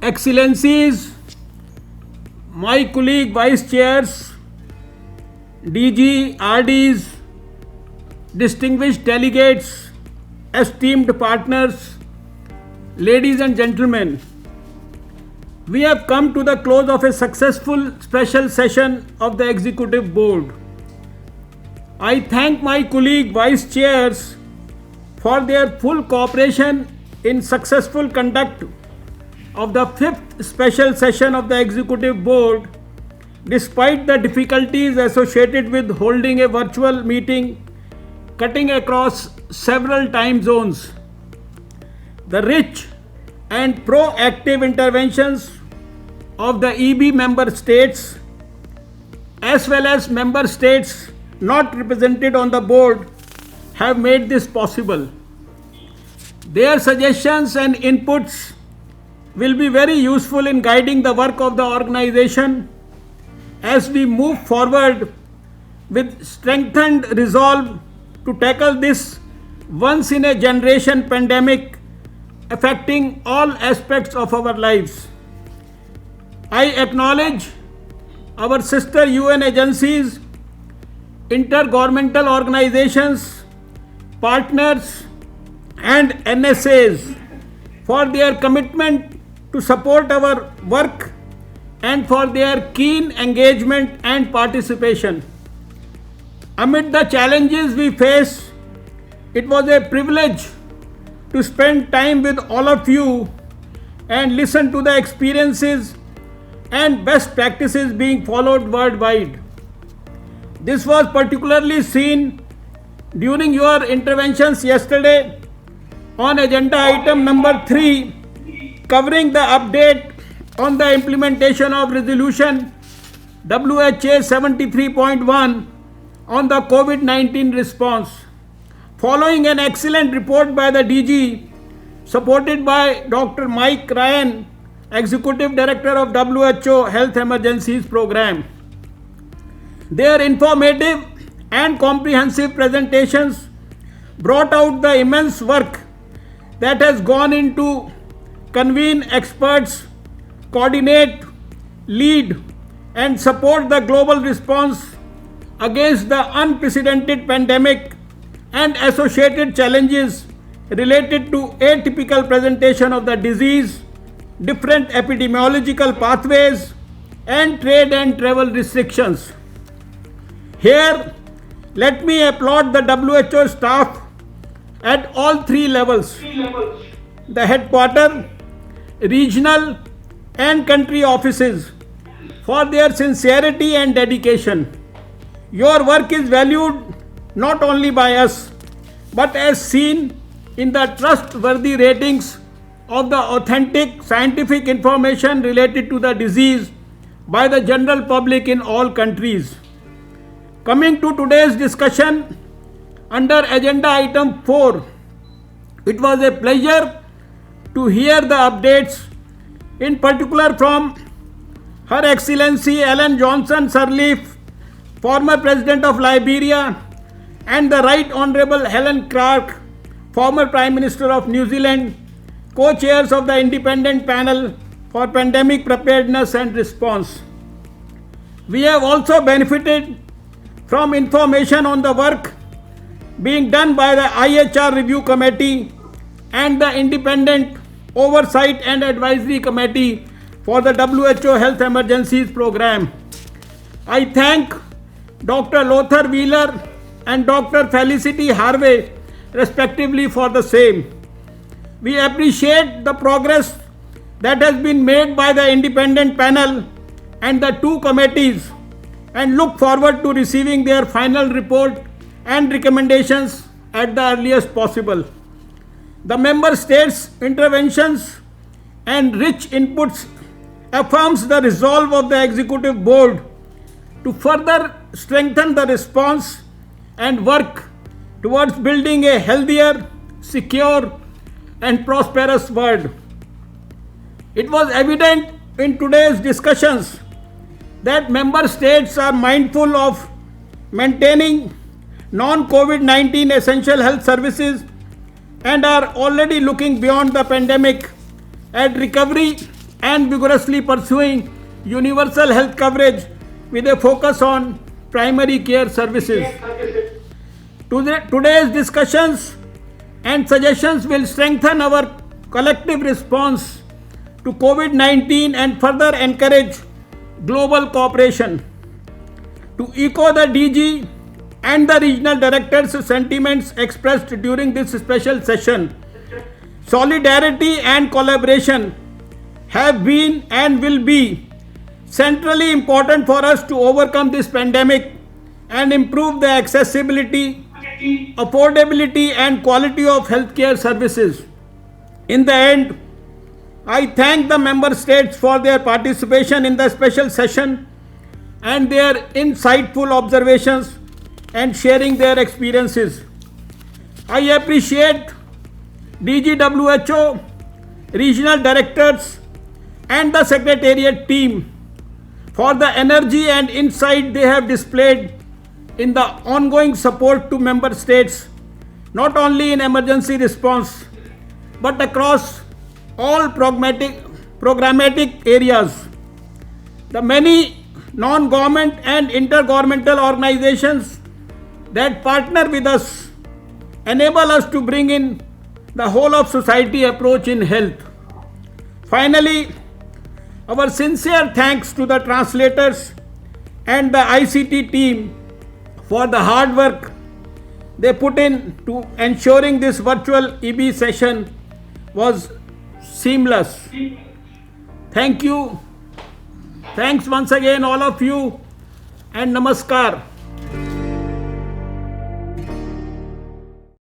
Excellencies, my colleague Vice Chairs, DG, RDs, distinguished delegates, esteemed partners, ladies and gentlemen, we have come to the close of a successful special session of the Executive Board. I thank my colleague Vice Chairs for their full cooperation in successful conduct of the 5th special session of the Executive Board, despite the difficulties associated with holding a virtual meeting cutting across several time zones. The rich and proactive interventions of the EB member states as well as member states not represented on the board have made this possible. Their suggestions and inputs will be very useful in guiding the work of the organization as we move forward with strengthened resolve to tackle this once in a generation pandemic affecting all aspects of our lives. I acknowledge our sister UN agencies, intergovernmental organizations, partners and NSAs for their commitment to support our work and for their keen engagement and participation. Amid the challenges we face, it was a privilege to spend time with all of you and listen to the experiences and best practices being followed worldwide. This was particularly seen during your interventions yesterday on agenda item number 3, covering the update on the implementation of resolution WHA 73.1 on the COVID-19 response. Following an excellent report by the DG, supported by Dr. Mike Ryan, Executive Director of WHO Health Emergencies Program. Their informative and comprehensive presentations brought out the immense work that has gone into convene experts, coordinate, lead, and support the global response against the unprecedented pandemic and associated challenges related to atypical presentation of the disease, different epidemiological pathways, and trade and travel restrictions. Here, let me applaud the WHO staff at all 3 levels, the headquarters, regional and country offices, for their sincerity and dedication. Your work is valued not only by us, but as seen in the trustworthy ratings of the authentic scientific information related to the disease by the general public in all countries. Coming to today's discussion under agenda item 4, it was a pleasure to hear the updates, in particular from Her Excellency Ellen Johnson Sirleaf, former President of Liberia, and the Right Honourable Helen Clark, former Prime Minister of New Zealand, co-chairs of the Independent Panel for Pandemic Preparedness and Response. We have also benefited from information on the work being done by the IHR Review Committee and the Independent Oversight and Advisory Committee for the WHO Health Emergencies Program. I thank Dr. Lothar Wheeler and Dr. Felicity Harvey respectively for the same. We appreciate the progress that has been made by the independent panel and the 2 committees and look forward to receiving their final report and recommendations at the earliest possible. The member states' interventions and rich inputs affirms the resolve of the Executive Board to further strengthen the response and work towards building a healthier, secure, and prosperous world. It was evident in today's discussions that member states are mindful of maintaining non-COVID-19 essential health services and are already looking beyond the pandemic at recovery and vigorously pursuing universal health coverage with a focus on primary care services. Today's discussions and suggestions will strengthen our collective response to COVID-19 and further encourage global cooperation. To echo the DG and the regional directors' sentiments expressed during this special session, solidarity and collaboration have been and will be centrally important for us to overcome this pandemic and improve the accessibility, affordability and quality of healthcare services. In the end, I thank the member states for their participation in the special session and their insightful observations and sharing their experiences. I appreciate DGWHO, regional directors and the secretariat team for the energy and insight they have displayed in the ongoing support to member states, not only in emergency response, but across all programmatic areas. The many non-government and intergovernmental organizations that partner with us enable us to bring in the whole of society approach in health. Finally, our sincere thanks to the translators and the ICT team for the hard work they put in to ensuring this virtual EB session was seamless. Thank you. Thanks once again all of you and namaskar.